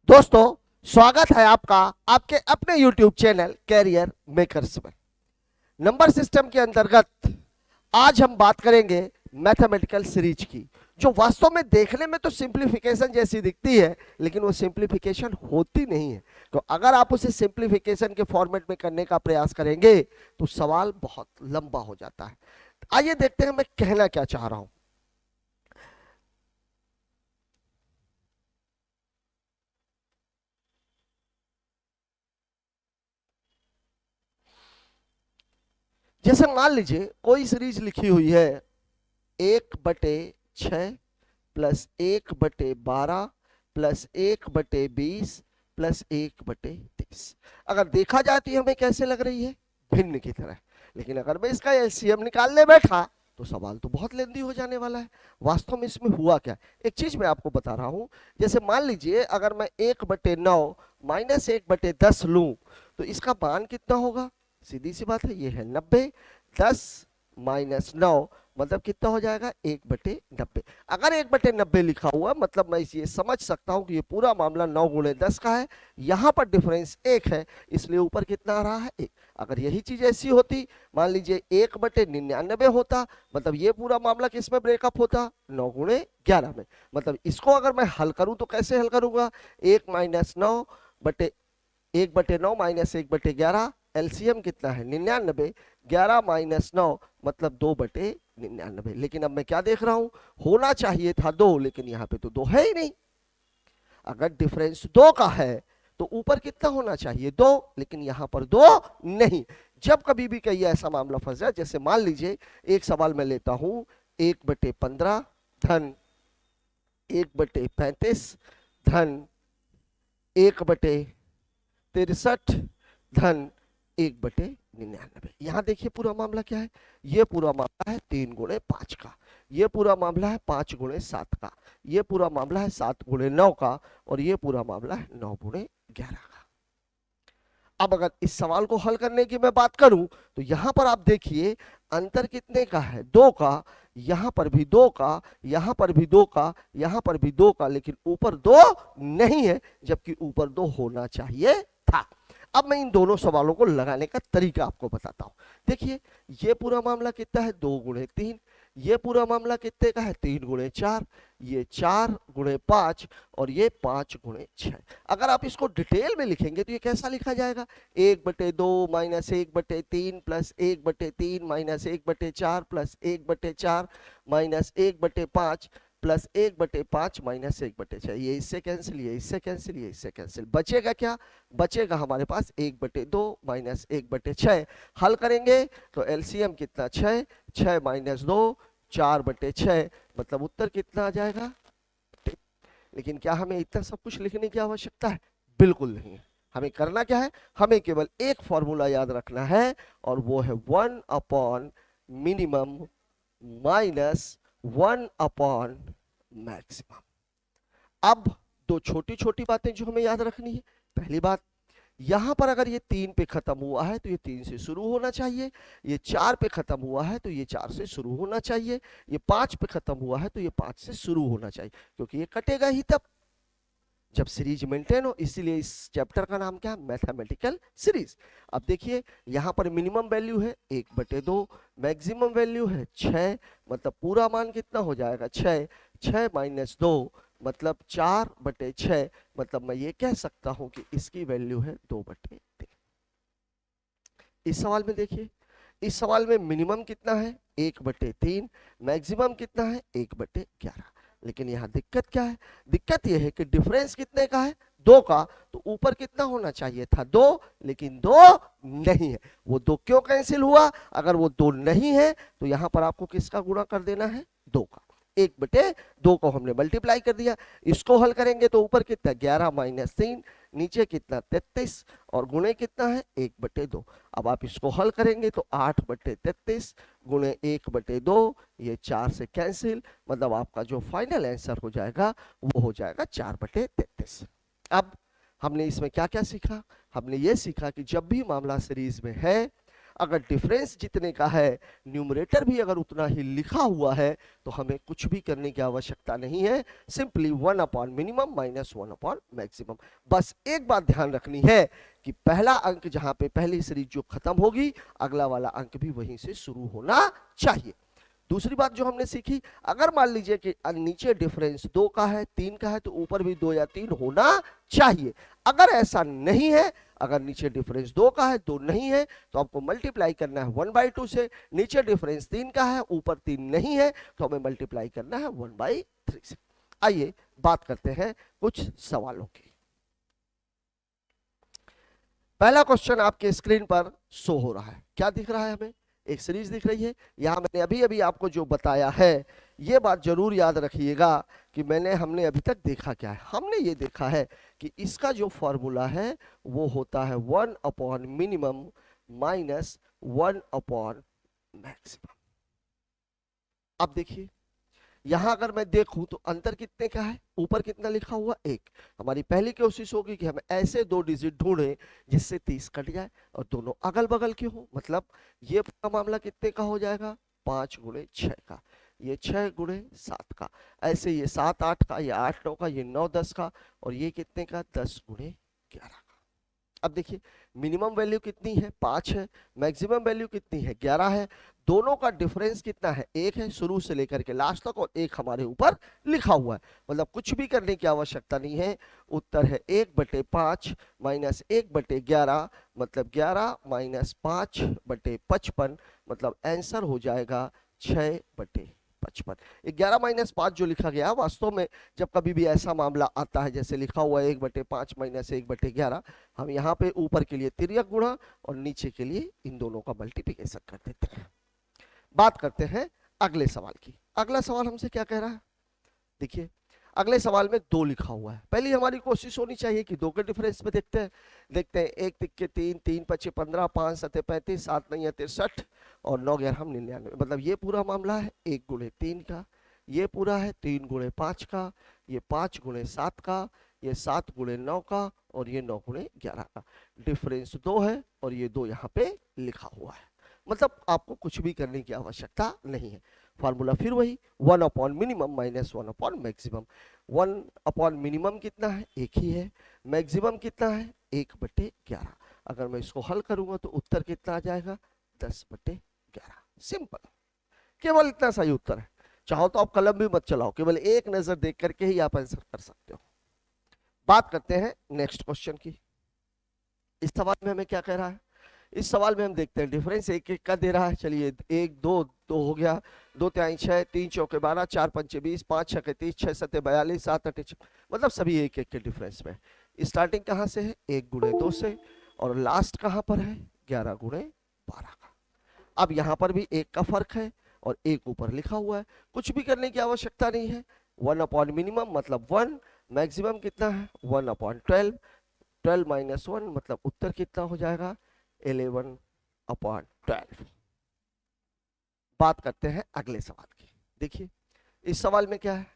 दोस्तों, स्वागत है आपका आपके अपने YouTube चैनल कैरियर मेकर्स में। नंबर सिस्टम के अंतर्गत आज हम बात करेंगे मैथमेटिकल सीरीज की, जो वास्तव में देखने में तो सिंप्लीफिकेशन जैसी दिखती है, लेकिन वो सिंप्लीफिकेशन होती नहीं है। तो अगर आप उसे सिंप्लीफिकेशन के फॉर्मेट में करने का प्रयास करेंगे तो सवाल बहुत लंबा हो जाता है। आइए देखते हैं मैं कहना क्या चाह रहा हूं। जैसे मान लीजिए कोई सीरीज लिखी हुई है 1/6 प्लस 1/12 प्लस 1/20 प्लस 1/30। अगर देखा जाए तो ये हमें कैसे लग रही है, भिन्न की तरह। लेकिन अगर मैं इसका एलसीएम निकालने बैठा तो सवाल तो बहुत लेंदी हो जाने वाला है। वास्तव में इसमें हुआ क्या, एक चीज मैं आपको बता रहा हूं। जैसे मान लीजिए अगर मैं 1/9 माइनस 1/10 लूं तो इसका मान कितना होगा। सीधी सी बात है, ये है 90। 10 माइनस 9 मतलब कितना हो जाएगा, 1/90। अगर 1/90 लिखा हुआ मतलब मैं ये समझ सकता हूं कि ये पूरा मामला 9 × 10 का है। यहां पर डिफरेंस 1 है, इसलिए ऊपर कितना आ रहा है, 1। अगर यही चीज ऐसी होती, मान लीजिए 1/99 होता, मतलब ये पूरा मामला किस में ब्रेकअप होता, 9 × 11 में। मतलब इसको अगर मैं हल करूं तो कैसे हल करूंगा, 1 - 9 माइनस 1/11, एलसीएम कितना है 99, 11 - 9 मतलब 2/99। लेकिन अब मैं क्या देख रहा हूं, होना चाहिए था 2, लेकिन यहां पे तो 2 है ही नहीं। अगर डिफरेंस 2 का है तो ऊपर कितना होना चाहिए, 2, लेकिन यहां पर 2 नहीं। जब कभी भी कहीं ऐसा मामला फंस जाए, जैसे मान लीजिए एक सवाल मैं लेता हूं, 1/15 धन 1/35 धन 1/63 धन 1/99। यहां देखिए पूरा मामला क्या है, ये पूरा मामला है 3 × 5 का, ये पूरा मामला है 5 × 7 का, ये पूरा मामला है 7 × 9 का, और ये पूरा मामला है 9 × 11 का। अब अगर इस सवाल को हल करने की मैं बात करूं तो यहां पर आप देखिए अंतर कितने का है, 2 का। यहां पर भी 2 का, यहां पर भी 2 का, यहां पर भी 2 का, लेकिन ऊपर 2 नहीं है, जबकि ऊपर 2 होना चाहिए था। अब मैं इन दोनों सवालों को लगाने का तरीका आपको बताता हूं। देखिए ये पूरा मामला कितना है, 2 × 3। ये पूरा मामला कितने का है, 3 × 4। ये 4 × 5 और ये 5 × 6। अगर आप इसको डिटेल में लिखेंगे तो ये कैसा लिखा जाएगा, 1/2 minus 1/3 plus 1/3 minus 1/4 plus 1/4 minus 1/5 plus 1/5 minus 1/6। ये इससे कैंसिल, ये इससे कैंसिल, ये इससे कैंसिल। बचेगा क्या, बचेगा हमारे पास 1/2 माइनस 1/6। हल करेंगे तो एलसीएम कितना, 6, 6 - 2 4/6, मतलब उत्तर कितना आ जाएगा। लेकिन क्या हमें इतना सब कुछ लिखने की आवश्यकता है, बिल्कुल नहीं है। हमें करना क्या है, हमें केवल एक फॉर्मूला याद रखना है, और वो है 1/मिनिमम माइनस 1/मैक्सिमम। अब दो छोटी छोटी बातें जो हमें याद रखनी है। पहली बात, यहां पर अगर ये 3 पे खत्म हुआ है तो ये 3 से शुरू होना चाहिए, ये 4 पे खत्म हुआ है तो ये 4 से शुरू होना चाहिए, ये 5 पे खत्म हुआ है तो ये 5 से शुरू होना चाहिए, क्योंकि ये कटेगा ही तब जब सीरीज मेंटेन हो। इसीलिए इस चैप्टर का नाम क्या है, मैथमेटिकल सीरीज। अब देखिए यहां पर मिनिमम वैल्यू है 1/2, मैक्सिमम वैल्यू है 6, मतलब पूरा मान कितना हो जाएगा, 6। 6 - 2 मतलब 4/6, मतलब मैं ये कह सकता हूं कि इसकी वैल्यू है 2/3। इस सवाल में देखिए, इस सवाल में मिनिमम कितना है, 1/3, मैक्सिमम कितना है, 1/11। लेकिन यहाँ दिक्कत क्या है, दिक्कत यह है कि डिफरेंस कितने का है, 2 का। तो ऊपर कितना होना चाहिए था, 2, लेकिन 2 नहीं है। वो 2 क्यों कैंसिल हुआ, अगर वो 2 नहीं है तो यहां पर आपको किसका गुणा कर देना है, 2 का। 1/2 को हमने मल्टीप्लाई कर दिया। इसको हल करेंगे तो ऊपर कितना, 11 - 3, नीचे कितना 33, और गुणे कितना है, 1/2। अब आप इसको हल करेंगे तो 8/33 गुणे 1/2, ये 4 से कैंसिल, मतलब आपका जो फाइनल आंसर हो जाएगा वो हो जाएगा 4/33। अब हमने इसमें क्या क्या सीखा, हमने ये सीखा कि जब भी मामला सीरीज में है अगर डिफरेंस जितने का है, न्यूमरेटर भी अगर उतना ही लिखा हुआ है, तो हमें कुछ भी करने की आवश्यकता नहीं है, सिंपली 1/मिनिमम माइनस 1/मैक्सिमम। बस एक बात ध्यान रखनी है कि पहला अंक जहां पे पहली सीरीज जो खत्म होगी, अगला वाला अंक भी वहीं से शुरू होना चाहिए। दूसरी बात जो हमने सीखी, अगर मान लीजिए कि नीचे डिफरेंस 2 का है, 3 का है, तो ऊपर भी 2 या 3 होना चाहिए। अगर ऐसा नहीं है, अगर नीचे डिफरेंस 2 का है, 2 नहीं है, तो आपको मल्टीप्लाई करना है 1/2 से। नीचे डिफरेंस 3 का है, ऊपर 3 नहीं है, तो हमें मल्टीप्लाई करना है 1/3 से। आइए बात करते हैं कुछ सवालों की। पहला क्वेश्चन आपके स्क्रीन पर शो हो रहा है, क्या दिख रहा है हमें? एक सीरीज दिख रही है। यहां मैंने अभी अभी आपको जो बताया है, ये बात जरूर याद रखिएगा कि हमने अभी तक देखा क्या है। हमने ये देखा है कि इसका जो फॉर्मूला है वो होता है 1/मिनिमम माइनस 1/मैक्सिमम। अब देखिए, यहां अगर मैं देखूं तो अंतर कितने का है, ऊपर कितना लिखा हुआ 1। हमारी पहली कोशिश होगी कि हम ऐसे 2 डिजिट ढूंढें जिससे 30 कट जाए और दोनों अगल बगल के हो। मतलब ये पूरा मामला कितने का हो जाएगा, 5 गुणे 6 का, ये 6 गुणे 7 का, ऐसे ये 7 8 का, ये 8 9 का, ये 9 10 का, और ये कितने का, 10 गुणे 11 का। अब देखिए, मिनिमम वैल्यू कितनी है, 5 है, मैक्सिमम वैल्यू कितनी है, 11 है। दोनों का डिफरेंस कितना है, 1 है, शुरू से लेकर के लास्ट तक, और 1 हमारे ऊपर लिखा हुआ है। मतलब कुछ भी करने की आवश्यकता नहीं है। उत्तर है 1/5 माइनस 1/11, मतलब 11 माइनस 5/55, मतलब आंसर हो जाएगा 6/55। 11 माइनस 5 जो लिखा गया, वास्तव में जब कभी भी ऐसा मामला आता है जैसे लिखा हुआ है 1/5 माइनस 1/11, हम यहाँ पे ऊपर के लिए तिर्यक गुणा और नीचे के लिए इन दोनों का मल्टीप्लिकेशन कर देते हैं। बात करते हैं अगले सवाल की। अगला सवाल हमसे क्या कह रहा है, देखिए अगले सवाल में 2 लिखा हुआ है। पहली हमारी कोशिश होनी चाहिए कि 2 के डिफरेंस में देखते हैं। 1 तिक्के 3, 3 पचे 15, 5 सते 35, 7 नहीं 63 और 9 11 हम 99। मतलब ये पूरा मामला है 1 गुणे 3 का, ये पूरा है 3 गुणे 5 का, ये 5 गुणे 7 का, ये 7 गुणे 9 का, और ये 9 गुणे 11 का। डिफरेंस 2 है और ये 2 यहाँ पे लिखा हुआ है। मतलब आपको कुछ भी करने की आवश्यकता नहीं है। फार्मूला फिर वही, 1/मिनिमम माइनस 1/मैक्सिमम। 1/मिनिमम कितना है, 1 ही है। मैक्सिमम कितना है, 1/11। अगर मैं इसको हल करूंगा तो उत्तर कितना आ जाएगा, 10/11। सिंपल, केवल इतना सही उत्तर है। चाहो तो आप कलम भी मत चलाओ, केवल एक नजर देख करके ही आप आंसर कर सकते हो। बात करते हैं नेक्स्ट क्वेश्चन की। इस सवाल में हमें क्या कह रहा है, इस सवाल में हम देखते हैं डिफरेंस 1 1 का दे रहा है। चलिए 1 2 2 हो गया, 2 तिहाई 6, 3 चौके 12, 4 पंचे 20, 5 छके 30, 6 सते 42, 7 अठे 6, मतलब सभी 1 1 के डिफरेंस में। स्टार्टिंग कहाँ से है, 1 गुणे 2 से, और लास्ट कहाँ पर है, 11 गुणे 12 का। अब यहाँ पर भी 1 का फर्क है और 1 ऊपर लिखा हुआ है, कुछ भी करने की आवश्यकता नहीं है। 1/मिनिमम मतलब 1, मैक्सिमम कितना है 1/12, 12 माइनस 1 मतलब उत्तर कितना हो जाएगा 11/12। बात करते हैं अगले सवाल की। देखिए इस सवाल में क्या है,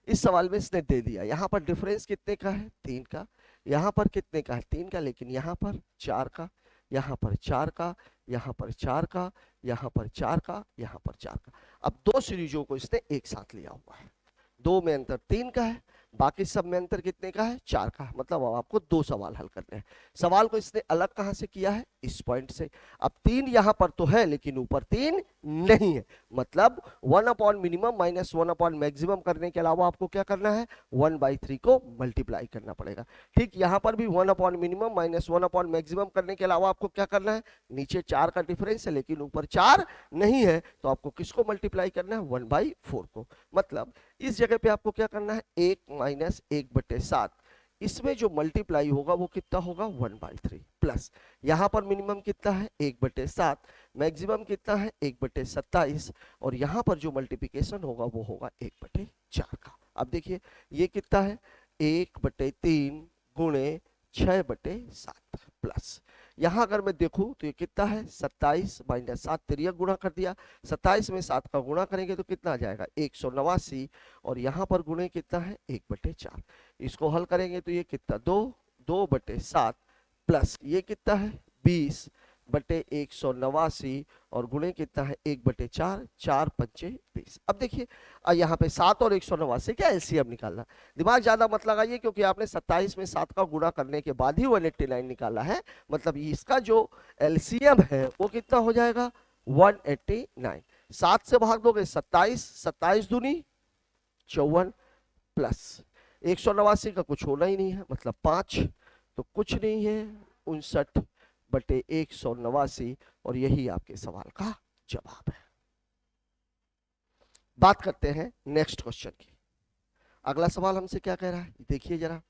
इस सवाल में इसने दे दिया यहाँ पर डिफरेंस कितने का है, 3 का, यहाँ पर कितने का है 3 का, लेकिन यहाँ पर 4 का, यहाँ पर 4 का, यहाँ पर 4 का, यहाँ पर 4 का, यहाँ पर 4 का। अब 2 सीरीजों को इसने एक साथ लिया हुआ है। 2 में अंतर 3 का है, बाकी सब में अंतर कितने का है, 4 का है। मतलब अब आपको 2 सवाल हल करने हैं। सवाल को इसने अलग कहां से किया है, इस पॉइंट से। अब 3 यहां पर तो है लेकिन ऊपर 3 नहीं है, मतलब 1/मिनिमम माइनस 1/मैक्सिमम करने के अलावा आपको क्या करना है, 1/3 को मल्टीप्लाई करना पड़ेगा। ठीक यहां पर भी 1/मिनिमम माइनस 1/मैक्सिमम करने के अलावा आपको क्या करना है, नीचे 4 का डिफरेंस है लेकिन ऊपर 4 नहीं है, तो आपको किसको मल्टीप्लाई करना है, 1/4 को। मतलब इस जगह पे आपको क्या करना है, 1 माइनस 1/7, इसमें जो मल्टीप्लाई होगा वो कितना होगा 1/3, प्लस यहां पर मिनिमम कितना है 1/7, मैक्सिमम कितना है 1/27, और यहां पर जो मल्टीप्लिकेशन होगा वो होगा 1/4 का। अब देखिए ये कितना है 1/3 गुणे 6/7, प्लस यहां अगर मैं देखूं तो ये कितना है 27 माइनस 7, तिर्यक गुणा कर दिया, 27 में 7 का गुणा करेंगे तो कितना आ जाएगा 189, और यहां पर गुणे कितना है 1/4। इसको हल करेंगे तो ये कितना 2/7, प्लस ये कितना है 20 बटे 189 और गुणे कितना है 1/4, 4 पंचे 20। अब देखिए यहाँ पे 7 और 189 क्या एलसीएम निकालना। दिमाग ज्यादा मत लगाइए क्योंकि आपने 27 में 7 का गुणा करने के बाद ही 189 निकाला है, मतलब इसका जो एलसीएम है वो कितना हो जाएगा 189। 7 से भाग दोगे 27, 27 दूनी 54 प्लस 189 का कुछ होना ही नहीं है मतलब 5, तो कुछ नहीं है 59/189 और यही आपके सवाल का जवाब है। बात करते हैं नेक्स्ट क्वेश्चन की। अगला सवाल हमसे क्या कह रहा है देखिए जरा,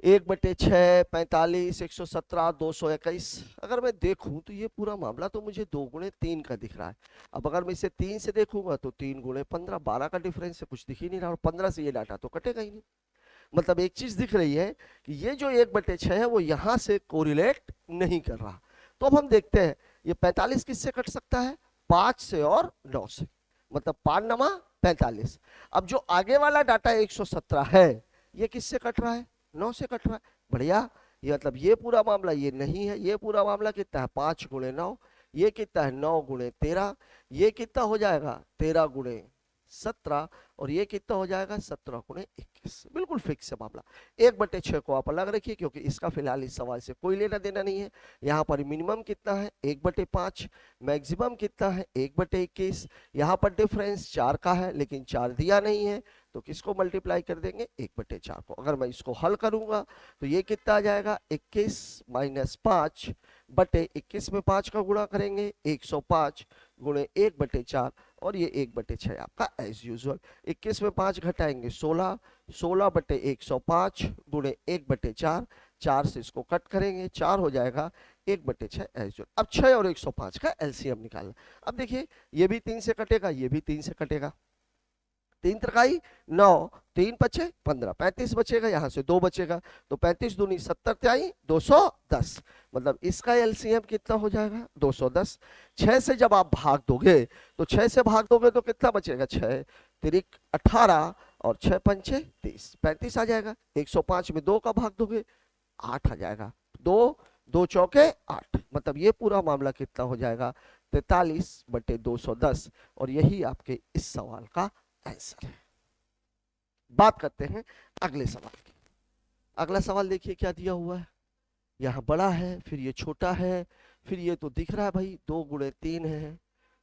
1/6, 45, 117, 221। अगर मैं देखूं तो ये पूरा मामला तो मुझे 2 गुणे 3 का दिख रहा है। अब अगर मैं इसे 3 से देखूंगा तो 3 गुणे 15, 12 का डिफरेंस है, कुछ दिख ही नहीं रहा, और 15 से ये डाटा तो कटेगा ही नहीं। मतलब एक चीज दिख रही है कि ये जो 1/6 है वो यहां से कोरिलेट नहीं कर रहा। तो अब हम देखते हैं ये 45 किससे कट सकता है 5 से और 9 से, मतलब 5 नमा 45। अब जो आगे वाला डाटा 117 है ये किससे कट रहा है 9 से कट रहा है। बढ़िया, ये मतलब ये पूरा मामला ये नहीं है, ये पूरा मामला कितना है 5 गुणे 9, ये कितना है 9 गुणे 13, ये कितना हो जाएगा 13 गुणे 17 और ये कितना हो जाएगा 17 गुणे 21। बिल्कुल फिक्स है मामला। 1/6 को आप अलग रखिए क्योंकि इसका फिलहाल इस सवाल से कोई लेना देना नहीं है। यहाँ पर मिनिमम कितना है 1/5, मैक्सिमम कितना है 1/21। यहाँ पर डिफरेंस 4 का है लेकिन 4 दिया नहीं है तो किसको मल्टीप्लाई कर देंगे 1/4 को। अगर मैं इसको हल करूंगा तो ये कितना आ जाएगा 21 माइनस 5 बटे 21 में 5 का गुणा करेंगे 105 गुणे 1/4 और ये 1/6 आपका एज यूजुअल। 21 में 5 घटाएंगे 16, 16/105 गुणे 1/4, 4 से इसको कट करेंगे 4 हो जाएगा 1/6 एज यूजुअल। अब 6 और 105 का एलसीएम निकालना। अब देखिए ये भी 3 से कटेगा, ये भी 3 से कटेगा, 3 त्रिकाई 9, 3 पचे 15, 35 बचेगा, यहां से 2 बचेगा तो 35 दूनी 70 त्याई 210, मतलब इसका एलसीएम कितना हो जाएगा 210। 6 से जब आप भाग दोगे तो 6 से भाग दोगे तो कितना बचेगा 6 तिरिक 18 और 6 पंचे 30, 35 आ जाएगा। 105 में 2 का भाग दोगे 8 आ जाएगा, 2 2 चौके 8, मतलब ये पूरा मामला कितना हो जाएगा 43/210 और यही आपके इस सवाल का आंसर है। बात करते हैं अगले सवाल की। अगला सवाल देखिए क्या दिया हुआ है, यहाँ बड़ा है फिर ये छोटा है फिर ये तो दिख रहा है भाई 2 गुणे 3 है,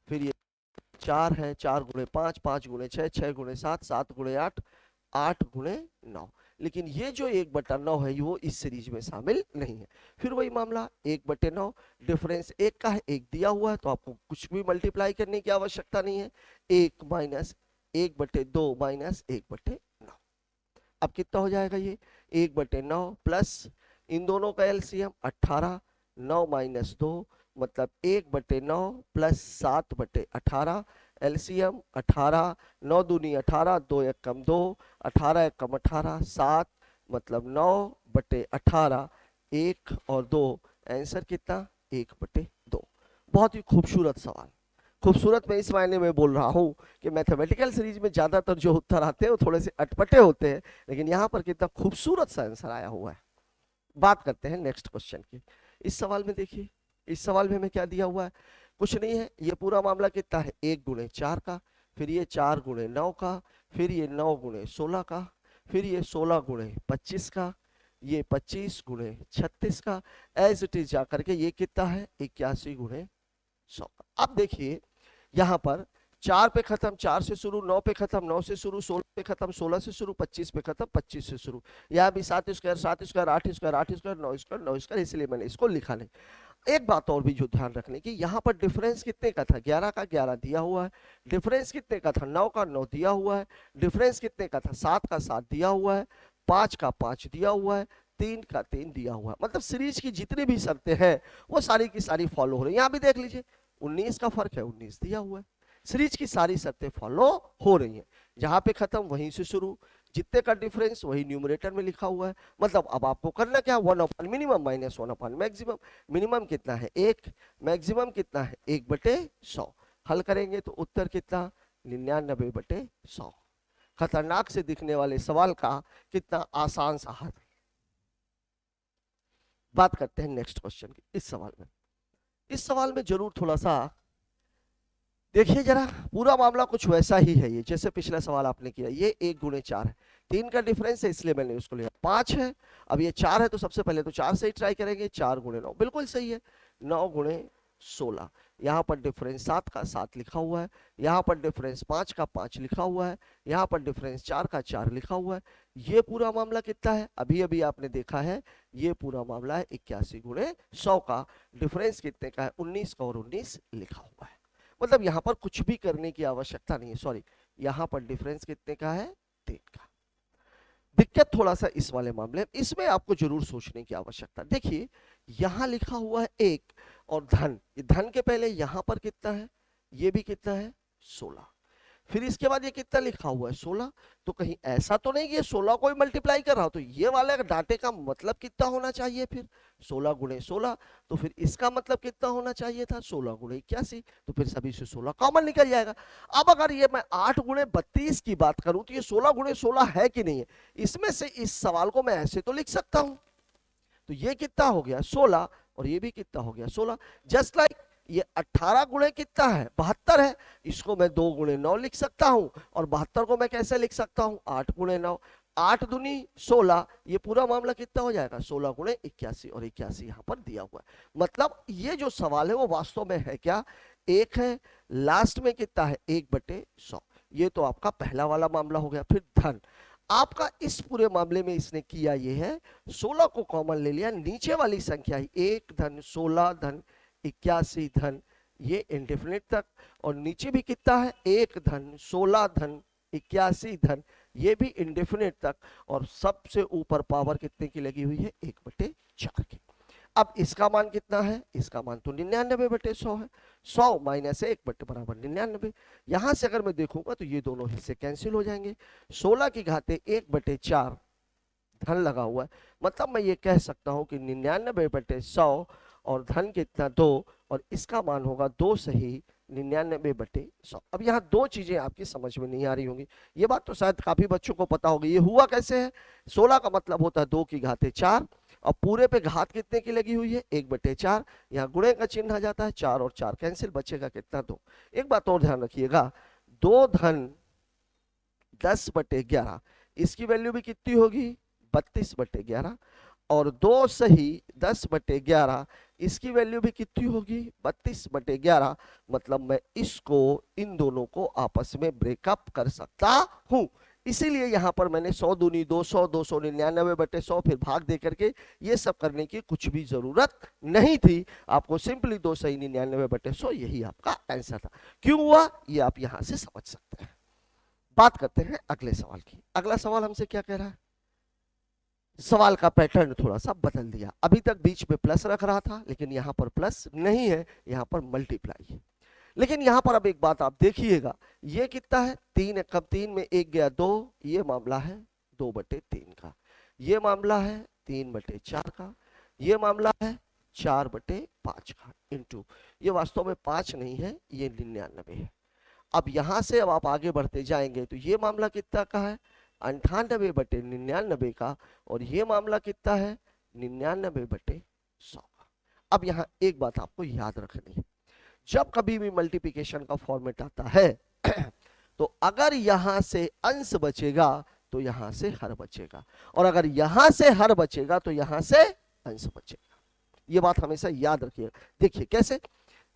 फिर ये 4 है, 4 गुणे 5, 5 गुणे 6, 6 गुणे 7, 7 गुणे 8, 8 गुणे 9, लेकिन ये जो 1/9 है वो इस सीरीज में शामिल नहीं है। फिर वही मामला 1/9, डिफरेंस 1 का है, 1 दिया हुआ है तो आपको कुछ भी मल्टीप्लाई करने की आवश्यकता नहीं है। 1 माइनस 1/2 माइनस 1/9, अब कितना हो जाएगा ये 1/9 प्लस इन दोनों का एलसीएम 18, 9 माइनस 2 मतलब 1/9 प्लस 7/18, एलसीएम 18, 9 दूनी 18, 2 एक कम 2, 18 एक कम 18, 7 मतलब 9/18, 1 और 2, आंसर कितना 1/2। बहुत ही खूबसूरत सवाल। खूबसूरत मैं इस मायने में बोल रहा हूं कि मैथमेटिकल सीरीज में ज्यादातर जो उत्तर आते हैं वो थोड़े से अटपटे होते हैं, लेकिन यहाँ पर कितना खूबसूरत सा आंसर आया हुआ है। बात करते हैं नेक्स्ट क्वेश्चन की। इस सवाल में देखिए, इस सवाल में हमें क्या दिया हुआ है, कुछ नहीं है, ये पूरा मामला कितना है 1 गुणे 4 का, फिर ये 4 गुणे 9 का, फिर ये 9 गुणे 16 का, फिर ये 16 गुणे 25 का, ये 25 गुणे 36 का, एज इट इज जाकर के ये कितना है 81 गुणे 100 का। अब देखिए यहाँ पर 4 पे खत्म 4 से शुरू, 9 पे खत्म 9 से शुरू, 16 पे खत्म 16 से शुरू, 25 पे खत्म 25 से शुरू, यहाँ भी 7 square 7 square 8 square 8 square 9 square 9 square, इसलिए मैंने इसको लिखा नहीं। एक बात और भी जो ध्यान रखने की, यहाँ पर डिफरेंस कितने का था 11 का 11 दिया हुआ है, डिफरेंस कितने का था 9 का 9 दिया हुआ है, डिफरेंस कितने का था 7 का 7 दिया हुआ है, 5 का 5 दिया हुआ है, 3 का 3 दिया हुआ है, मतलब सीरीज की जितनी भी शर्तें हैं वो सारी की सारी फॉलो हो रही है। यहाँ भी देख लीजिए 19 का फर्क है 19 दिया हुआ है, सीरीज की सारी शर्तें फॉलो हो रही हैं, जहां पे खत्म वहीं से शुरू, जितने का डिफरेंस वही न्यूमरेटर में लिखा हुआ है। मतलब अब आपको करना क्या 1 मिनिमम माइनस 1 मैक्सिमम, मिनिमम कितना है 1, मैक्सिमम कितना है 1/100, हल करेंगे तो उत्तर कितना 99/100। खतरनाक से दिखने वाले सवाल का कितना आसान सा हल। बात करते हैं नेक्स्ट क्वेश्चन की। इस सवाल में इस सवाल में जरूर थोड़ा सा देखिए जरा, पूरा मामला कुछ वैसा ही है ये जैसे पिछला सवाल आपने किया। ये 1 गुणे 4 है, 3 का डिफरेंस है इसलिए मैंने उसको लिया। 5 है, अब ये 4 है तो सबसे पहले तो 4 से ही ट्राई करेंगे। 4 गुणे 9 बिल्कुल सही है। 9 गुणे 16, यहाँ पर डिफरेंस 7 का 7 लिखा हुआ है, यहाँ पर डिफरेंस 5 का 5 लिखा हुआ है, यहाँ पर डिफरेंस 4 का 4 लिखा हुआ है। ये पूरा मामला कितना है, अभी अभी आपने देखा है, ये पूरा मामला है 81 गुणे 100 का। डिफरेंस कितने का है, 19 का, और 19 लिखा हुआ है। मतलब यहां पर कुछ भी करने की आवश्यकता नहीं है। सॉरी, यहां पर डिफरेंस कितने का है, 3 का। दिक्कत थोड़ा सा इस वाले मामले में, इसमें आपको जरूर सोचने की आवश्यकता। देखिए यहां लिखा हुआ है 1 और धन, धन के पहले यहां पर कितना है, ये भी कितना है, 16। फिर इसके बाद ये कितना लिखा हुआ है, 16। तो कहीं ऐसा तो नहीं कि ये 16 को ही मल्टीप्लाई कर रहा हो, तो ये वाले डाटे का मतलब कितना होना चाहिए फिर, 16 गुणे 16। तो फिर इसका मतलब कितना होना चाहिए था, 16 गुणे 81। तो फिर सभी से 16 कॉमन निकल जाएगा। अब अगर ये मैं 8 गुणे 32 की बात करूं तो ये 16 गुणे 16 है कि नहीं है, इसमें से इस सवाल को मैं ऐसे तो लिख सकता हूं। तो ये कितना हो गया, 16, और ये भी कितना हो गया, 16। जस्ट लाइक ये 18 गुणे कितना है, 72 है, इसको मैं 2 गुणे 9 लिख सकता हूं। और 72 को मैं कैसे लिख सकता हूं, 8 गुणे 9, 8 दूनी 16। ये पूरा मामला कितना हो जाएगा, 16 गुणे 81, और 81 यहां पर दिया हुआ है। मतलब ये जो सवाल है वो वास्तव में है क्या, एक है, लास्ट में कितना है, 1/100। ये तो आपका पहला वाला मामला हो गया। फिर धन, आपका इस पूरे मामले में इसने किया ये है, 16 को कॉमन ले लिया, नीचे वाली संख्या ही 1 धन 16 धन 81 धन ये इंडेफिनिट तक, और नीचे भी कितना है, 1 धन 16 धन 81 धन ये भी इंडेफिनिट तक, और सबसे ऊपर पावर कितने की लगी हुई है, 1/4 की। अब इसका मान कितना है, इसका मान तो 99/100 है। 100 माइनस 1 बराबर 99। यहां से अगर मैं देखूंगा तो ये दोनों हिस्से कैंसिल हो जाएंगे। 16 की घाते 1/4 धन लगा हुआ है, मतलब मैं ये कह सकता हूं कि 99/100 और धन कितना 2, और इसका मान होगा 2 सही 99/100। अब यहाँ दो चीजें आपकी समझ में नहीं आ रही होंगी, ये बात तो शायद काफी बच्चों को पता होगी। ये हुआ कैसे है, 16 का मतलब होता है 2 की घाते 4, और पूरे पे घात कितने की लगी हुई है, 1/4। यहाँ गुणे का चिन्ह आ जाता है, 4 और 4 कैंसिल, बचेगा कितना, 2। एक बात और ध्यान रखिएगा, 2 धन 10/11, इसकी वैल्यू भी कितनी होगी, 32/11, और 2 सही 10/11, इसकी वैल्यू भी कितनी होगी, 32/11। मतलब मैं इसको, इन दोनों को आपस में ब्रेकअप कर सकता हूं। इसीलिए यहां पर मैंने 100 दूनी 200, 299/100 फिर भाग दे करके ये सब करने की कुछ भी जरूरत नहीं थी। आपको सिंपली 2 सही 99/100 यही आपका आंसर था। क्यों हुआ ये आप यहां से समझ सकते हैं। बात करते हैं अगले सवाल की। अगला सवाल हमसे क्या कह रहा है, सवाल का पैटर्न थोड़ा सा बदल दिया। अभी तक बीच में प्लस रख रहा था, लेकिन यहां पर प्लस नहीं है, यहां पर मल्टीप्लाई है। लेकिन यहां पर अब एक बात आप देखिएगा, ये कितना है, 3 कब 3 में 1 गया 2, ये मामला है 2/3 का, ये मामला है 3/4 का, ये मामला है 4/5 का, इंटू ये वास्तव में 5 नहीं है, ये 99 है। अब यहां से अब आप आगे बढ़ते जाएंगे तो ये मामला कितना का है, 98/99 का, और ये मामला कितना है, 99/100 का। अब यहाँ एक बात आपको याद रखनी है, जब कभी भी मल्टीप्लिकेशन का फॉर्मेट आता है तो अगर यहां से अंश बचेगा तो यहां से हर बचेगा, और अगर यहां से हर बचेगा तो यहां से अंश बचेगा। ये बात हमेशा याद रखिएगा। देखिए कैसे,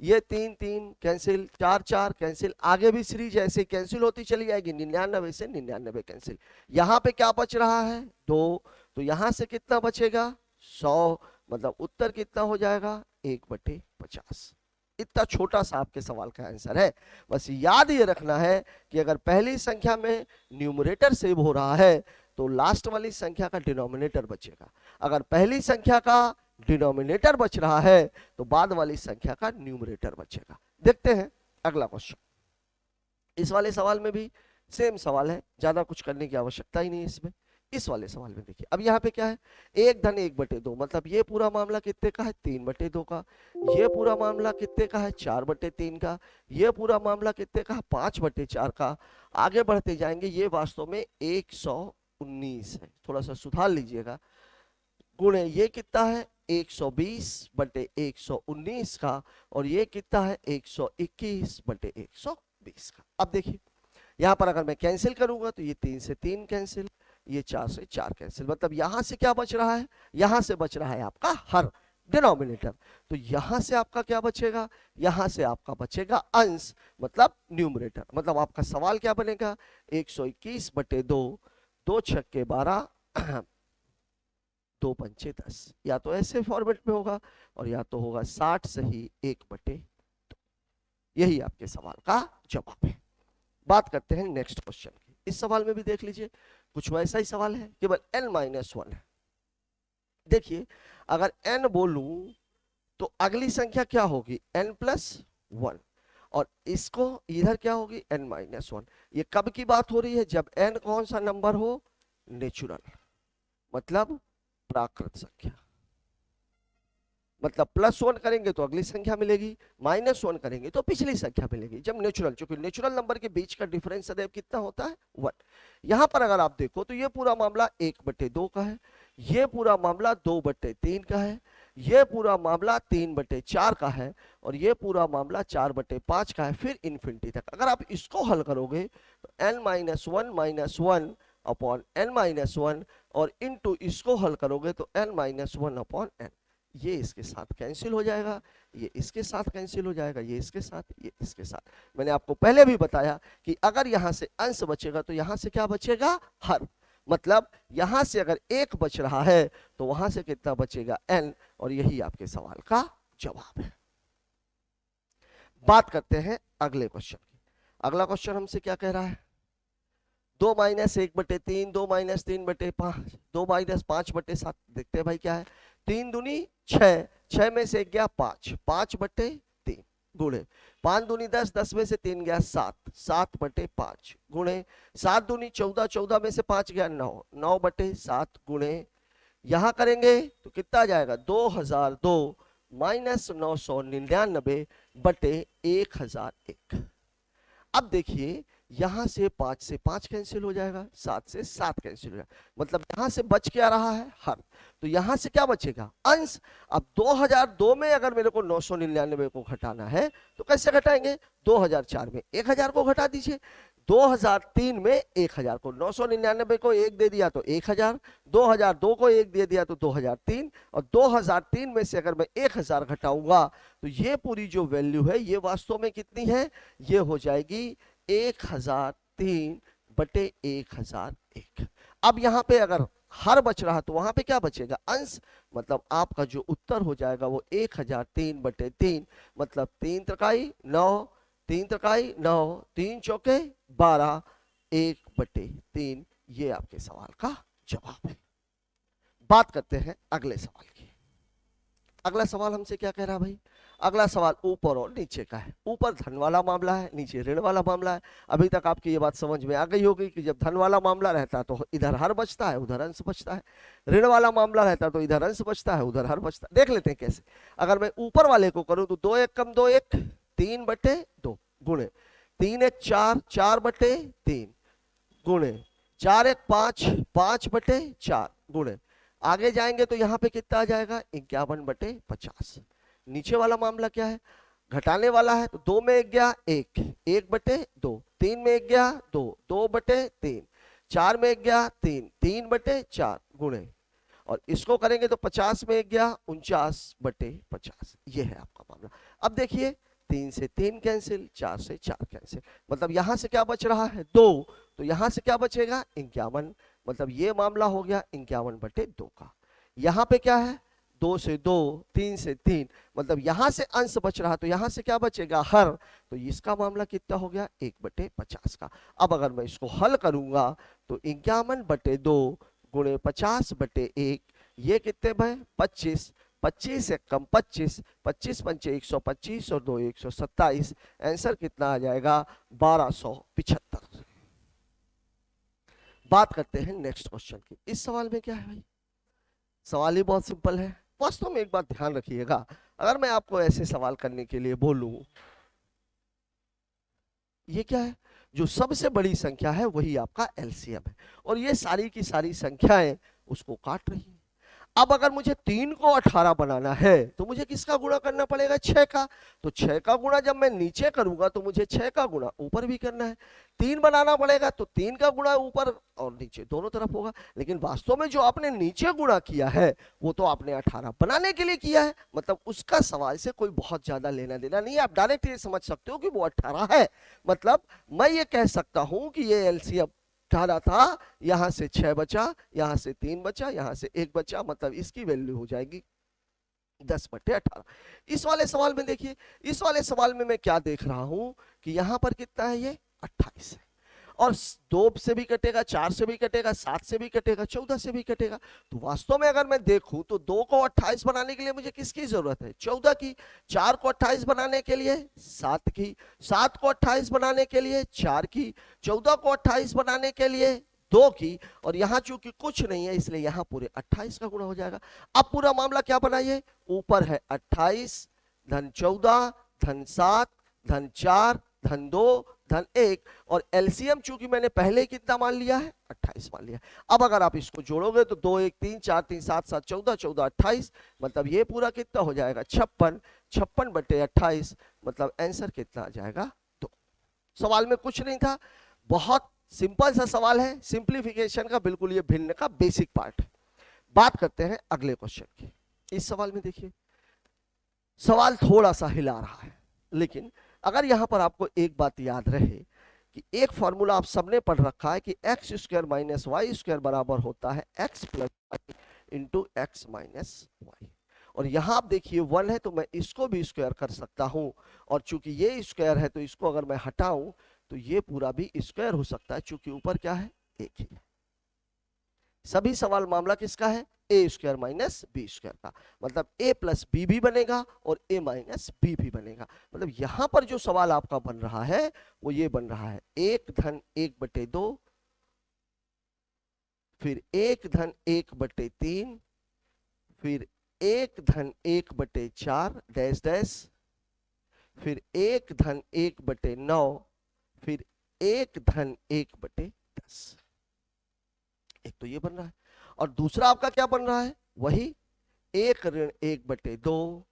ये 3 3 कैंसिल, 4 4 कैंसिल, आगे भी सीरीज ऐसे कैंसिल होती चली जाएगी, 99 से 99 कैंसिल। यहां पे क्या बच रहा है, 2, तो यहां से कितना बचेगा, 100, मतलब उत्तर कितना हो जाएगा, 1/50। इतना छोटा सा आपके सवाल का आंसर है। बस याद ये रखना है कि अगर पहली संख्या में न्यूमरेटर सेव हो रहा है तो लास्ट वाली संख्या का डिनोमिनेटर बचेगा, अगर पहली संख्या का डिनोमिनेटर बच रहा है तो बाद वाली संख्या का न्यूमरेटर बचेगा। देखते हैं अगला क्वेश्चन। इस वाले सवाल में भी सेम सवाल है, ज्यादा कुछ करने की आवश्यकता ही नहीं है इसमें। इस वाले सवाल में देखिए, अब यहाँ पे क्या है, 1 धन 1/2, मतलब ये पूरा मामला कितने का है, 3/2 का, ये पूरा मामला कितने का है, 4/3 का, ये पूरा मामला कितने का है, 5/4 का। आगे बढ़ते जाएंगे, ये वास्तव में 119 है, थोड़ा सा सुधार लीजिएगा, गुणे ये कितना है, 120 बटे 119 का, और ये कितना है 121 बटे 120 का। अब देखिए यहां पर अगर मैं कैंसिल करूंगा तो ये 3 से 3 कैंसिल, ये 4 से 4 कैंसिल, मतलब यहां से क्या बच रहा है, यहां से बच रहा है आपका हर, डिनोमिनेटर। तो यहां से आपका क्या बचेगा, यहां से आपका बचेगा अंश, मतलब न्यूमरेटर। मतलब आपका सवाल क्या बनेगा, 121 बटे 2, 2 छक्के 12, 2 पंचे 10, या तो ऐसे फॉर्मेट में होगा और या तो होगा 60 सही 1 बटे 2। यही आपके सवाल का जवाब है। बात करते हैं नेक्स्ट क्वेश्चन की। इस सवाल में भी देख लीजिए कुछ वैसा ही सवाल है, केवल n-1 है। देखिए अगर n बोलूं तो अगली संख्या क्या होगी n+1, और इसको इधर क्या होगी n-1। ये कब की बात हो रही है, जब n कौन सा नंबर हो, नेचुरल, मतलब प्राकृत संख्या। मतलब +1 करेंगे तो अगली संख्या मिलेगी, -1 करेंगे तो पिछली संख्या मिलेगी। जब नेचुरल, चूंकि नेचुरल नंबर के बीच का डिफरेंस सदैव कितना होता है 1। यहां पर अगर आप देखो तो ये पूरा मामला 1/2 का है, ये पूरा मामला 2/3 का है, ये पूरा मामला 3/4 का है, और ये पूरा मामला 4/5 का है, फिर इन्फिनिटी तक। अगर आप इसको हल करोगे तो n-1 अपॉन n-1, और इनटू इसको हल करोगे तो n-1 अपॉन n। ये इसके साथ कैंसिल हो जाएगा, ये इसके साथ कैंसिल हो जाएगा, ये इसके साथ, ये इसके साथ। मैंने आपको पहले भी बताया कि अगर यहां से अंश बचेगा तो यहां से क्या बचेगा, हर। मतलब यहां से अगर 1 बच रहा है तो वहां से कितना बचेगा n, और यही आपके सवाल का जवाब है। बात करते हैं अगले क्वेश्चन की। अगला क्वेश्चन हमसे क्या कह रहा है, 2 - 1/3, 2 - 3/5, 2 - 5/7। देखते हैं भाई क्या है, 3 दूनी 6, 6 में से 1 गया 5, 5/3 गुणे 5 दूनी 10, 10 में से 3 गया 7, 7/5 गुणे 7 दूनी 14, 14 में से 5 गया 9, 9/7 गुणे, यहां करेंगे तो कितना आ जाएगा 2002 - 999 बटे 1001। अब देखिए यहां से 5 से 5 कैंसिल हो जाएगा, 7 से 7 कैंसिल हो जाएगा, मतलब यहां से बच क्या रहा है, हर। तो यहां से क्या बचेगा, अंश। अब 2002 में अगर मेरे को 999 को घटाना है तो कैसे घटाएंगे, 2004 में 1000 को घटा दीजिए, 2003 में 1000 को, 999 को 1 दे दिया तो 1000, 2002 को 1 दे दिया तो 2003, और 2003 में से अगर मैं 1000 घटाऊंगा तो ये पूरी जो वैल्यू है ये वास्तव में कितनी है, ये हो जाएगी 1003 बटे 1001। अब यहां पे अगर हर बच रहा तो वहां पे क्या बचेगा, अंश। मतलब आपका जो उत्तर हो जाएगा वो 1003/3, मतलब 3 त्रिकाई 9, 3 त्रिकाई 9, 3 चौके 12, 1/3। ये आपके सवाल का जवाब है। बात करते हैं अगले सवाल की। अगला सवाल हमसे क्या कह रहा है भाई, अगला सवाल ऊपर और नीचे का है। ऊपर धन वाला मामला है, नीचे ऋण वाला मामला है। अभी तक आपकी ये बात समझ में आ गई होगी कि जब धन वाला मामला रहता है तो इधर हर बचता है, उधर अंश बचता है। ऋण वाला मामला रहता है तो इधर अंश बचता है, उधर हर बचता है। देख लेते हैं कैसे। अगर मैं ऊपर वाले को करूं तो 2 1 कम 2 1, 3/2 गुणे 3 1 4, 4/3 गुणे 4 1 5, 5/4 गुणे, आगे जाएंगे तो यहाँ पे कितना आ जाएगा 51/50। नीचे वाला मामला क्या है, घटाने वाला है, तो 2 में 1 गया 1, 1/2, 3 में 1 गया 2, 2/3, 4 में 1 गया 3, 3/4 गुणे, और इसको करेंगे तो 50 में 1 गया 49/50। ये है आपका मामला। अब देखिए 3 से 3 कैंसिल, 4 से 4 कैंसिल, मतलब यहां से क्या बच रहा है 2, तो यहां से क्या बचेगा 51, मतलब ये मामला हो गया 51/2 का। यहां पे क्या है 2 से 2, 3 से 3, मतलब यहां से अंश बच रहा तो यहां से क्या बचेगा हर, तो इसका मामला कितना हो गया 1/50 का। अब अगर मैं इसको हल करूंगा तो 51/2 गुणे 50/1, ये कितने भाई 25, 25 एक कम 25, 25 पंचे 125 और 2 127, आंसर कितना आ जाएगा 1275। बात करते हैं नेक्स्ट क्वेश्चन की। इस सवाल में क्या है भाई, सवाल ही बहुत सिंपल है। वास्तव में एक बात ध्यान रखिएगा, अगर मैं आपको ऐसे सवाल करने के लिए बोलूं, ये क्या है, जो सबसे बड़ी संख्या है वही आपका एलसीएम है, और ये सारी की सारी संख्याएं उसको काट रही हैं। अब अगर मुझे 3 को 18 बनाना है तो मुझे किसका गुणा करना पड़ेगा, 6 का। तो 6 का गुणा जब मैं नीचे करूंगा तो मुझे 6 का गुणा ऊपर भी करना है। 3 बनाना पड़ेगा तो 3 का गुणा ऊपर और नीचे दोनों तरफ होगा। लेकिन वास्तव में जो आपने नीचे गुणा किया है वो तो आपने 18 बनाने के लिए किया है, मतलब उसका सवाल से कोई बहुत ज्यादा लेना देना नहीं है। आप डायरेक्ट ये समझ सकते हो कि वो 18 है। मतलब मैं ये कह सकता हूं कि ये एलसीएम 18 था, यहां से 6 बचा, यहां से 3 बचा, यहां से 1 बचा, मतलब इसकी वैल्यू हो जाएगी 10/18। इस वाले सवाल में देखिए, इस वाले सवाल में मैं क्या देख रहा हूं कि यहां पर कितना है, ये 28 है। और 2 से भी कटेगा, 4 से भी कटेगा, 7 से भी कटेगा, 14 से भी कटेगा। तो वास्तव में अगर मैं देखूं तो 2 को 28 बनाने के लिए मुझे किसकी जरूरत है, 14 की। 4 को 28 बनाने के लिए 7 की। 7 को 28 बनाने के लिए 4 की। 14 को 28 बनाने के लिए 2 की। और यहां चूंकि कुछ नहीं है इसलिए यहां पूरे 28 का गुणा हो जाएगा। अब पूरा मामला क्या बनाइए, ऊपर है 28 धन 14 धन 7 धन 4 धन 2 धन 1, और एलसीएम चूंकि मैंने पहले ही कितना मान लिया है, 28 मान लिया। अब अगर आप इसको जोड़ोगे तो 2 1 3 4 3 7 7 14 14 28, मतलब ये पूरा कितना हो जाएगा 56। 56/28 मतलब आंसर कितना आ जाएगा 2। सवाल में कुछ नहीं था, बहुत सिंपल सा सवाल है, सिंप्लीफिकेशन का बिल्कुल ये भिन्न का बेसिक पार्ट। बात करते हैं अगले क्वेश्चन की। इस सवाल में देखिए, सवाल थोड़ा सा हिला रहा है, लेकिन अगर यहां पर आपको एक बात याद रहे कि एक फॉर्मूला आप सबने पढ़ रखा है कि X square minus Y square बराबर होता है X plus Y into X minus Y. और यहां आप देखिए 1 है तो मैं इसको भी स्क्वायर कर सकता हूं, और चूंकि ये स्क्वायर है तो इसको अगर मैं हटाऊं तो ये पूरा भी स्क्वायर हो सकता है, चूंकि ऊपर क्या है, एक ही है। सभी सवाल मामला किसका है, ए स्क्वायर माइनस बी स्क्वायर का। मतलब ए प्लस बी भी बनेगा और ए माइनस बी भी बनेगा। मतलब यहां पर जो सवाल आपका बन रहा है वो ये बन रहा है 1 धन 1/2, फिर 1 धन 1/3, फिर 1 धन 1/4 डैश डैश, फिर 1 धन 1/9, फिर 1 धन 1/10। एक तो ये बन रहा है, और दूसरा आपका क्या बन रहा है, वही 1 ऋण 1/2,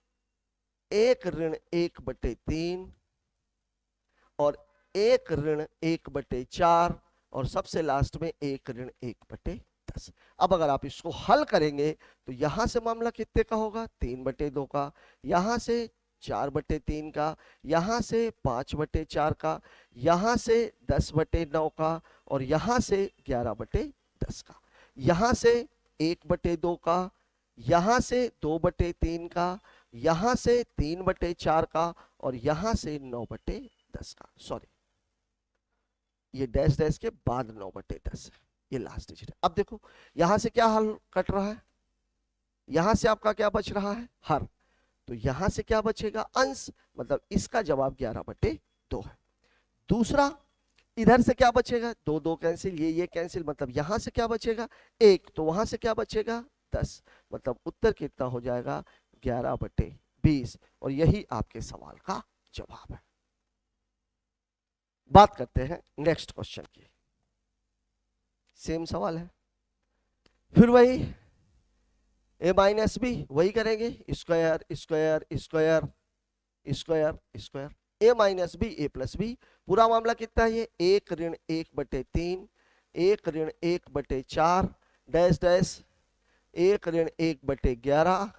1 ऋण 1/3 और 1 ऋण 1/4, और सबसे लास्ट में 1 ऋण 1/10। अब अगर आप इसको हल करेंगे तो यहां से मामला कितने का होगा, 3/2 का, यहां से 4/3 का, यहां से 5/4 का, यहां से 10/9 का, और यहां से 11/10 का, यहां से 1/2 का, यहां से 2/3 का, यहां से 3/4 का, और यहां से 9/10 का। सॉरी, ये डैश डैश के बाद 9/10 है, ये लास्ट डिजिट है। अब देखो यहां से क्या हल कट रहा है, यहां से आपका क्या बच रहा है, हर। तो यहां से क्या बचेगा, अंश, मतलब इसका जवाब 11/2 है। दूसरा, इधर से क्या बचेगा, 2 2 कैंसिल, ये कैंसिल, मतलब यहां से क्या बचेगा 1, तो वहां से क्या बचेगा 10, मतलब उत्तर कितना हो जाएगा 11/20, और यही आपके सवाल का जवाब है। बात करते हैं नेक्स्ट क्वेश्चन की। सेम सवाल है, फिर वही ए माइनस बी, वही करेंगे, square square square square square, A minus B A plus B. पूरा मामला कितना है, ये 1 ऋण 1/3, 1 ऋण 1/4 डैश डैश, 1 ऋण 1/11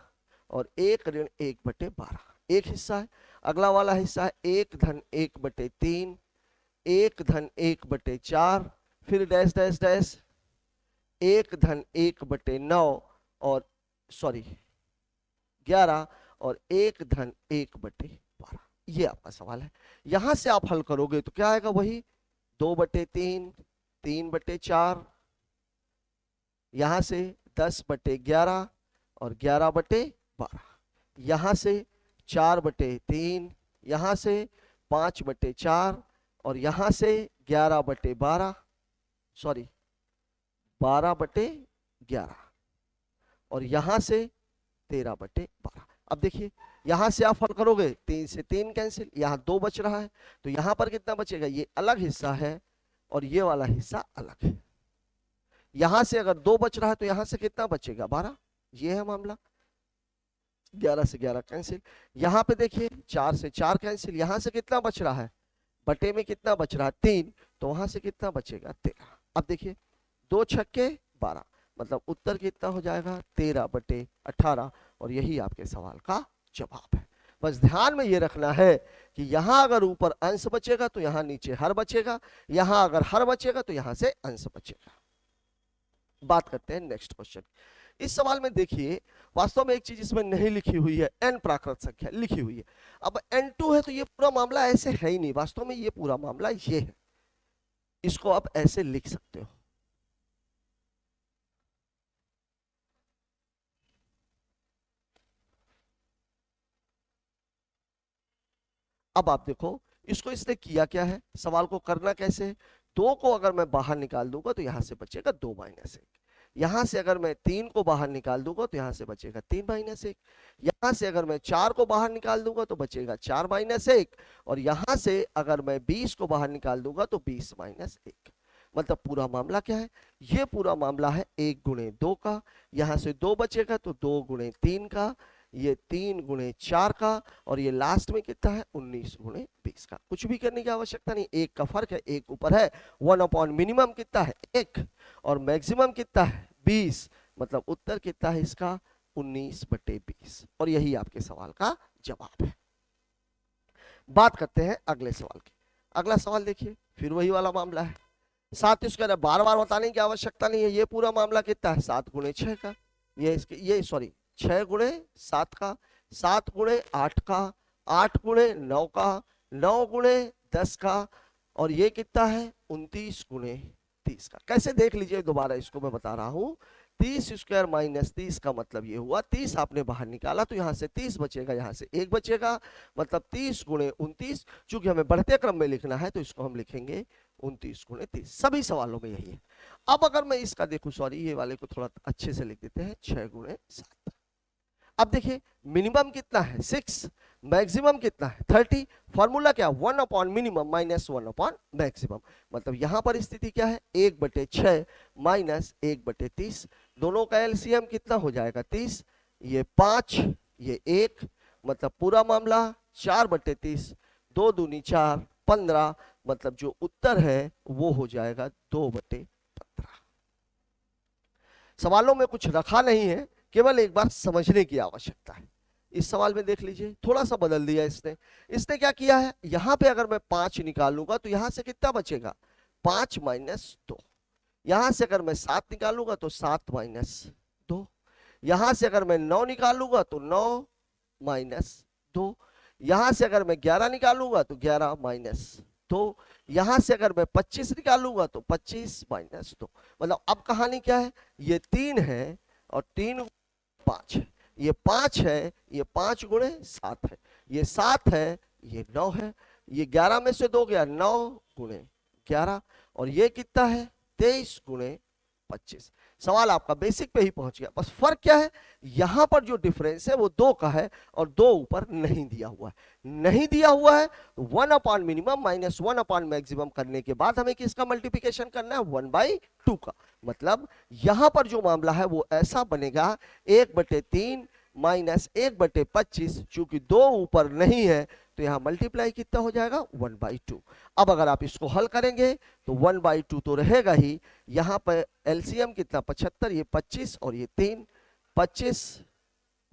और 1 ऋण 1/12। एक हिस्सा है। अगला वाला हिस्सा है 1 धन 1/3, 1 धन 1/4, फिर डैश डैश डैश, 1 धन 1/9 और सॉरी 11 और 1 धन 1/12। ये आपका सवाल है। यहां से आप हल करोगे तो क्या आएगा, वही 2/3, 3/4, यहां से 10/11 और 11/12, यहां से 4/3, यहां से 5/4 और यहां से 11/12, सॉरी 12/11 और यहां से 13/12। अब देखिए यहां से आप हल करोगे, 3 से 3 कैंसिल, यहां 2 बच रहा है, तो यहां पर कितना बचेगा, ये अलग हिस्सा है और ये वाला हिस्सा अलग है। यहां से अगर 2 बच रहा है तो यहां से कितना बचेगा 12, ये है मामला। 11 से 11 कैंसिल, यहाँ पे देखिए 4 से 4 कैंसिल, यहाँ से कितना बच रहा है, बटे में कितना बच रहा है 3, तो वहां से कितना बचेगा 13। अब देखिए 2 छक्के 12, मतलब उत्तर कितना हो जाएगा 13/18, और यही आपके सवाल का जवाब है। बस ध्यान में ये रखना है कि यहां अगर ऊपर अंश बचेगा तो यहां नीचे हर बचेगा, यहां अगर हर बचेगा तो यहां से अंश बचेगा। बात करते हैं नेक्स्ट क्वेश्चन। इस सवाल में देखिए वास्तव में एक चीज इसमें नहीं लिखी हुई है, n प्राकृत संख्या लिखी हुई है। अब n2 है तो ये पूरा मामला ऐसे है ही नहीं, वास्तव में ये पूरा मामला ये है, इसको आप ऐसे लिख सकते हो। अब आप देखो इसको इसने किया क्या है, सवाल को करना कैसे है, 2 को अगर मैं बाहर निकाल दूंगा तो यहां से बचेगा 2 - 1, यहां से अगर मैं 3 को बाहर निकाल दूंगा तो यहां से बचेगा 3 - 1, यहां से अगर मैं 4 को बाहर निकाल दूंगा तो बचेगा 4 - 1, और यहां से अगर मैं 20 को बाहर निकाल दूंगा तो 20 - 1। मतलब पूरा मामला क्या है, ये पूरा मामला है 1 × 2 का, यहां से 2 बचेगा तो 2 × 3 का, ये 3 × 4 का, और ये लास्ट में कितना है 19 × 20 का। कुछ भी करने की आवश्यकता नहीं, एक का फर्क है, एक ऊपर है। 1 मिनिमम कितना है 1, और मैक्सिमम कितना है 20, मतलब उत्तर कितना है इसका 19/20, और यही आपके सवाल का जवाब है। बात करते हैं अगले सवाल की। अगला सवाल देखिए फिर वही वाला मामला है, 7 स्क्वायर है, बार बार बताने की आवश्यकता नहीं है। ये पूरा मामला कितना है 7 × 6 का, ये सॉरी 6 × 7 का, 7 × 8 का, 8 × 9 का, 9 × 10 का, और ये कितना है 29 × 30 का। कैसे देख लीजिए दोबारा इसको मैं बता रहा हूं, 30 स्क्वायर - 30 का मतलब ये हुआ 30 आपने बाहर निकाला तो यहां से 30 बचेगा, यहां से 1 बचेगा, मतलब 30 × 29। चूंकि हमें बढ़ते क्रम में लिखना है तो इसको हम लिखेंगे 29 × 30। सभी सवालों में यही है। अब अगर मैं इसका देखूं, सॉरी ये वाले को थोड़ा अच्छे से लिख देते हैं, 6 × 7। अब देखिए मिनिमम कितना है 6, मैक्सिमम कितना है 30। फॉर्मूला क्या 1 मिनिमम - 1 मैक्सिमम, मतलब यहां पर स्थिति क्या है 1/6 - 1/30, दोनों का एलसीएम कितना हो जाएगा 30, ये 5, ये 1, मतलब पूरा मामला 4/30, 2 दूनी 4, 15, मतलब जो उत्तर है वो हो जाएगा 2/15। सवालों में कुछ रखा नहीं है, केवल एक बार समझने की आवश्यकता है। इस सवाल में देख लीजिए थोड़ा सा बदल दिया इसने। इसने क्या किया है, यहां पे अगर मैं 5 निकालूंगा तो यहां से कितना बचेगा 5 - 2, यहां से अगर मैं 7 निकालूंगा तो 7 - 2, यहां से अगर मैं 9 निकालूंगा तो 9 - 2, यहां से अगर मैं 11 निकालूंगा तो 11 - 2, यहां से अगर मैं 25 निकालूंगा तो 25 - 2। मतलब अब कहानी क्या है, ये 3 है और 3 5 है, ये 5 है, ये 5 × 7 है, ये 7 है, ये 9 है, ये 11 में से 2 गया 9 × 11, और ये कितना है 23 × 25। सवाल आपका बेसिक पे ही पहुंच गया। बस फर्क क्या है, यहां पर जो डिफरेंस है वो 2 का है और 2 ऊपर नहीं दिया हुआ है। नहीं दिया हुआ है तो 1 मिनिमम - 1 मैक्सिमम करने के बाद हमें किसका मल्टीप्लिकेशन करना है 1/2 का। मतलब यहां पर जो मामला है वो ऐसा बनेगा 1/3 - 1/25, चूंकि 2 ऊपर नहीं है तो यहां मल्टीप्लाई कितना हो जाएगा 1/2। अब अगर आप इसको हल करेंगे तो 1/2 तो रहेगा ही, यहां पर एलसीएम कितना 75, ये 25 और ये 3, 25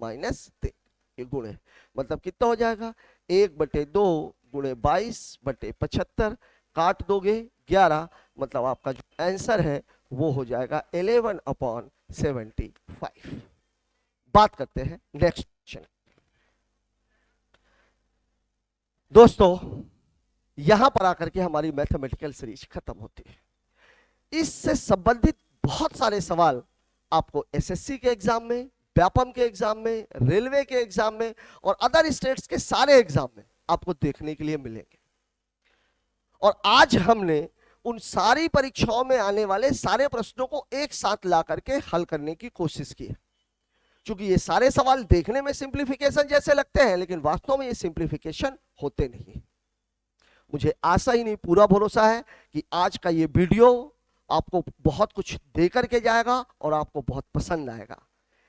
- 3, ये गुण है, मतलब कितना हो जाएगा 1/2 × 22/75, काट दोगे 11, मतलब आपका जो आंसर है वो हो जाएगा 11/75। बात करते हैं नेक्स्ट क्वेश्चन। दोस्तों यहां पर आकर के हमारी मैथमेटिकल सीरीज खत्म होती है। इससे संबंधित बहुत सारे सवाल आपको एसएससी के एग्जाम में, व्यापम के एग्जाम में, रेलवे के एग्जाम में और अदर स्टेट्स के सारे एग्जाम में आपको देखने के लिए मिलेंगे। और आज हमने उन सारी परीक्षाओं में आने वाले सारे प्रश्नों को एक साथ ला करके हल करने की कोशिश की है। क्योंकि ये सारे सवाल देखने में सिंप्लीफिकेशन जैसे लगते हैं लेकिन वास्तव में ये सिंप्लीफिकेशन होते नहीं। मुझे आशा ही नहीं पूरा भरोसा है कि आज का ये वीडियो आपको बहुत कुछ दे करके जाएगा और आपको बहुत पसंद आएगा।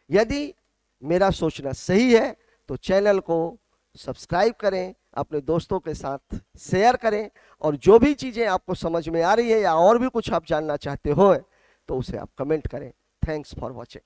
यदि मेरा सोचना सही है तो चैनल को सब्सक्राइब करें, अपने दोस्तों के साथ शेयर करें, और जो भी चीज़ें आपको समझ में आ रही है या और भी कुछ आप जानना चाहते हो तो उसे आप कमेंट करें। Thanks for watching.